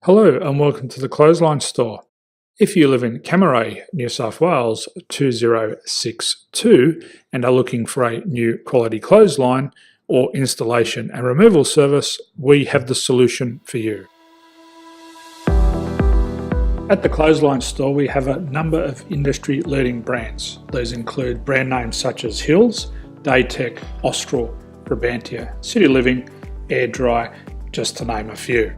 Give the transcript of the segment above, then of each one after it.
Hello and welcome to the Clothesline Store. If you live in Cammeray, New South Wales 2062 and are looking for a new quality clothesline or installation and removal service, we have the solution for you. At the Clothesline Store we have a number of industry-leading brands. These include brand names such as Hills, Daytech, Austral, Brabantia, City Living, Air Dry, just to name a few.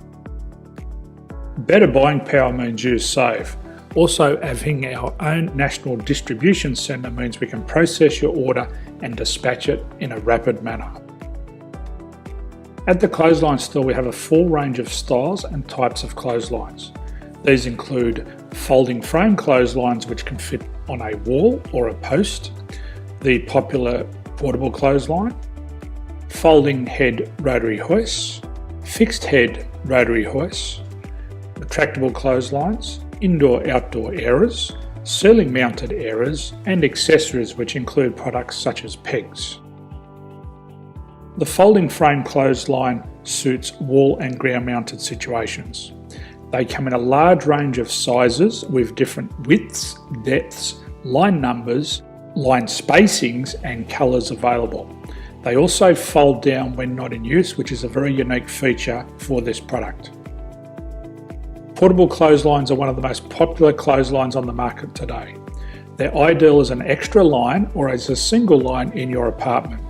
Better buying power means you save. Also, having our own national distribution centre means we can process your order and dispatch it in a rapid manner. At the Clothesline Store we have a full range of styles and types of clotheslines. These include folding frame clotheslines which can fit on a wall or a post, the popular portable clothesline, folding head rotary hoists, fixed head rotary hoists, retractable clotheslines, indoor-outdoor airers, ceiling mounted airers, and accessories which include products such as pegs. The folding frame clothesline suits wall and ground mounted situations. They come in a large range of sizes with different widths, depths, line numbers, line spacings and colours available. They also fold down when not in use, which is a very unique feature for this product. Portable clotheslines are one of the most popular clotheslines on the market today. They're ideal as an extra line or as a single line in your apartment.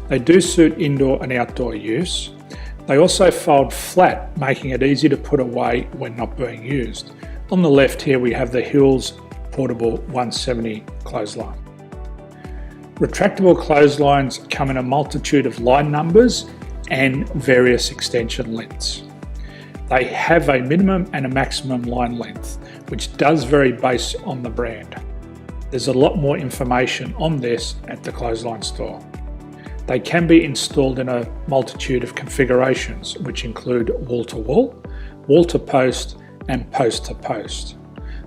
They do suit indoor and outdoor use. They also fold flat, making it easy to put away when not being used. On the left here we have the Hills Portable 170 clothesline. Retractable clotheslines come in a multitude of line numbers and various extension lengths. They have a minimum and a maximum line length, which does vary based on the brand. There's a lot more information on this at the Clothesline Store. They can be installed in a multitude of configurations, which include wall-to-wall, wall-to-post, and post-to-post.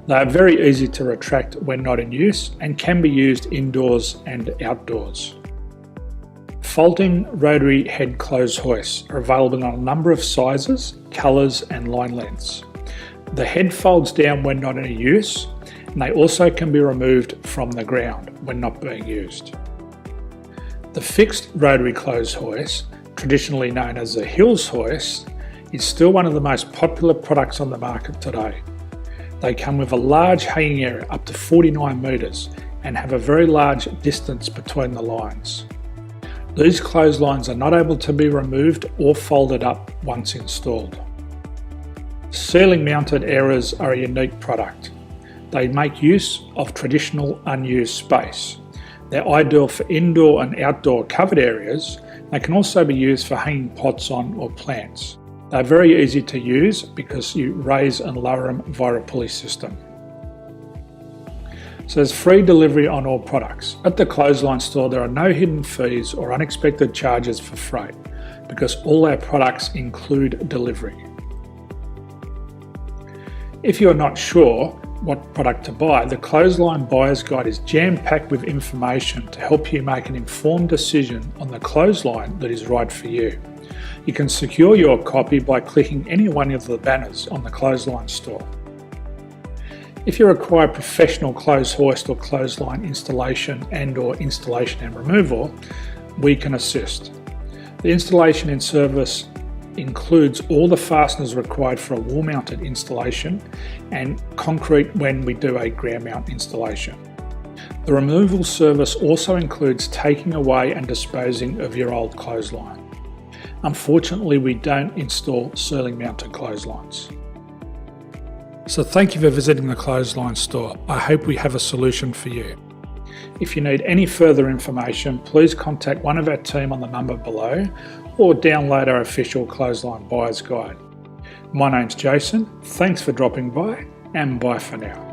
They are very easy to retract when not in use and can be used indoors and outdoors. Folding rotary head clothes hoists are available in a number of sizes, colours and line lengths. The head folds down when not in use, and they also can be removed from the ground when not being used. The fixed rotary clothes hoist, traditionally known as the Hills hoist, is still one of the most popular products on the market today. They come with a large hanging area up to 49 metres and have a very large distance between the lines. These clotheslines are not able to be removed or folded up once installed. Ceiling mounted airers are a unique product. They make use of traditional unused space. They're ideal for indoor and outdoor covered areas. They can also be used for hanging pots on or plants. They're very easy to use because you raise and lower them via a pulley system. So there's free delivery on all products. At the Clothesline Store there are no hidden fees or unexpected charges for freight because all our products include delivery. If you're not sure what product to buy, the Clothesline Buyer's Guide is jam-packed with information to help you make an informed decision on the clothesline that is right for you. You can secure your copy by clicking any one of the banners on the Clothesline Store. If you require professional clothes hoist or clothesline installation and removal, we can assist. The installation and service includes all the fasteners required for a wall mounted installation and concrete when we do a ground mount installation. The removal service also includes taking away and disposing of your old clothesline. Unfortunately, we don't install ceiling mounted clotheslines. So thank you for visiting the Clothesline Store. I hope we have a solution for you. If you need any further information, please contact one of our team on the number below or download our official Clothesline Buyer's Guide. My name's Jason, thanks for dropping by and bye for now.